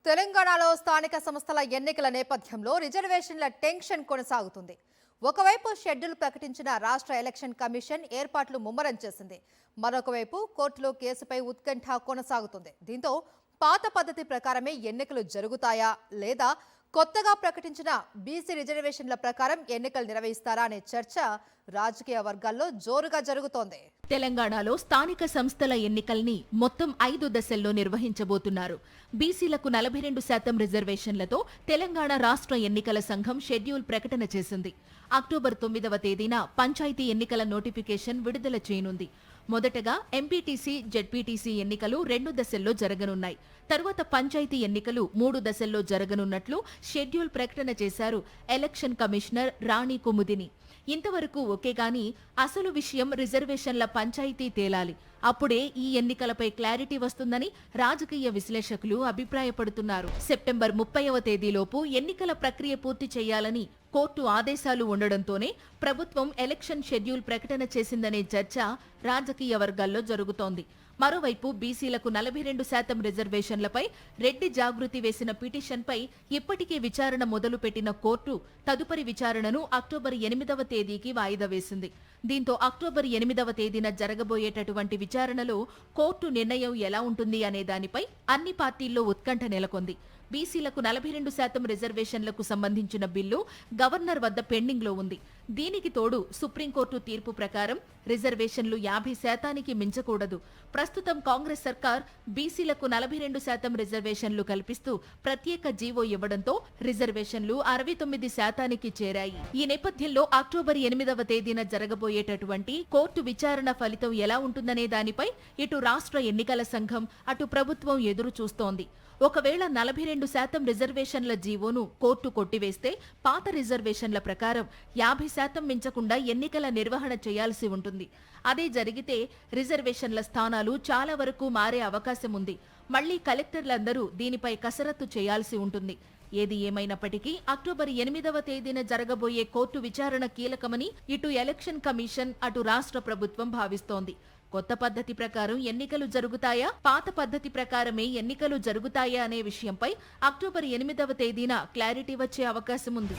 తెలంగాణలో స్థానిక సంస్థల ఎన్నికల నేపథ్యంలో రిజర్వేషన్ల టెన్షన్ కొనసాగుతుంది. ఒకవైపు షెడ్యూల్ ప్రకటించిన రాష్ట్ర ఎలక్షన్ కమిషన్ ఏర్పాట్లు ముమ్మరం చేసింది. మరొకవైపు కోర్టులో కేసుపై ఉత్కంఠ కొనసాగుతుంది. దీంతో పాత పద్ధతి ప్రకారమే ఎన్నికలు జరుగుతాయా లేదా కొత్తగా ప్రకటించిన బీసీ రిజర్వేషన్ల ప్రకారం ఎన్నికలు నిర్వహిస్తారా అనే చర్చ రాజకీయ వర్గాల్లో జోరుగా జరుగుతోంది. తెలంగాణలో స్థానిక సంస్థల ఎన్నికల్ని మొత్తం 5 దశల్లో నిర్వహించబోతున్నారు. బీసీలకు 42% రిజర్వేషన్లతో తెలంగాణ రాష్ట్ర ఎన్నికల సంఘం షెడ్యూల్ ప్రకటన చేసింది. అక్టోబర్ 9వ తేదీన పంచాయతీ ఎన్నికల నోటిఫికేషన్ విడుదల చేయనుంది. మొదటగా ఎంపీటీసీ, జెడ్పీటీసీ ఎన్నికలు 2 దశల్లో జరగనున్నాయి. తరువాత పంచాయతీ ఎన్నికలు 3 దశల్లో జరగనున్నట్లు షెడ్యూల్ ప్రకటన చేశారు ఎలక్షన్ కమిషనర్ రాణి కుముదిని. ఇంతవరకు ఓకే గాని అసలు విషయం రిజర్వేషన్ల పంచాయతీ తేలాలి. అప్పుడే ఈ ఎన్నికలపై క్లారిటీ వస్తుందని రాజకీయ విశ్లేషకులు అభిప్రాయపడుతున్నారు. సెప్టెంబర్ 30వ తేదీలోపు ఎన్నికల ప్రక్రియ పూర్తి చేయాలని కోర్టు ఆదేశాలు ఉండడంతోనే ప్రభుత్వం ఎలక్షన్ షెడ్యూల్ ప్రకటన చేసిందనే చర్చ రాజకీయ వర్గాల్లో జరుగుతోంది. మరోవైపు బీసీలకు 42% రిజర్వేషన్లపై రెడ్డి జాగృతి వేసిన పిటిషన్పై ఇప్పటికే విచారణ మొదలుపెట్టిన కోర్టు తదుపరి విచారణను అక్టోబర్ 8వ తేదీకి వాయిదా వేసింది. దీంతో అక్టోబర్ 8వ తేదీన జరగబోయేటటువంటి విచారణలో కోర్టు నిర్ణయం ఎలా ఉంటుంది అనే దానిపై అన్ని పార్టీల్లో ఉత్కంఠ నెలకొంది. బీసీలకు 42% రిజర్వేషన్లకు సంబంధించిన బిల్లు గవర్నర్ వద్ద పెండింగ్లో ఉంది. దీనికి తోడు సుప్రీంకోర్టు తీర్పు ప్రకారం రిజర్వేషన్లు 50% మించకూడదు. ప్రస్తుతం కాంగ్రెస్ సర్కార్ బీసీలకు 42% రిజర్వేషన్లు కల్పిస్తూ ప్రత్యేక జీవో ఇవ్వడంతో రిజర్వేషన్లు 69% చేరాయి. ఈ నేపథ్యంలో అక్టోబర్ 8వ తేదీన జరగబోయేటటువంటి కోర్టు విచారణ ఫలితం ఎలా ఉంటుందనే దానిపై ఇటు రాష్ట్ర ఎన్నికల సంఘం, అటు ప్రభుత్వం ఎదురు చూస్తోంది. ఒకవేళ 42% రిజర్వేషన్ల జీవోను కోర్టు కొట్టివేస్తే పాత రిజర్వేషన్ల ప్రకారం 50% మించకుండా ఎన్నికల నిర్వహణ చేయాల్సి ఉంటుంది. అదే జరిగితే రిజర్వేషన్ల స్థానాలు చాలా వరకు మారే అవకాశం ఉంది. మళ్లీ కలెక్టర్లందరూ దీనిపై కసరత్తు చేయాల్సి ఉంటుంది. ఏది ఏమైనప్పటికీ అక్టోబర్ 8వ తేదీన జరగబోయే కోర్టు విచారణ కీలకమని ఇటు ఎలక్షన్ కమిషన్, అటు రాష్ట్ర ప్రభుత్వం భావిస్తోంది. కొత్త పద్ధతి ప్రకారం ఎన్నికలు జరుగుతాయా, పాత పద్ధతి ప్రకారమే ఎన్నికలు జరుగుతాయా అనే విషయంపై అక్టోబర్ 8వ తేదీన క్లారిటీ వచ్చే అవకాశం ఉంది.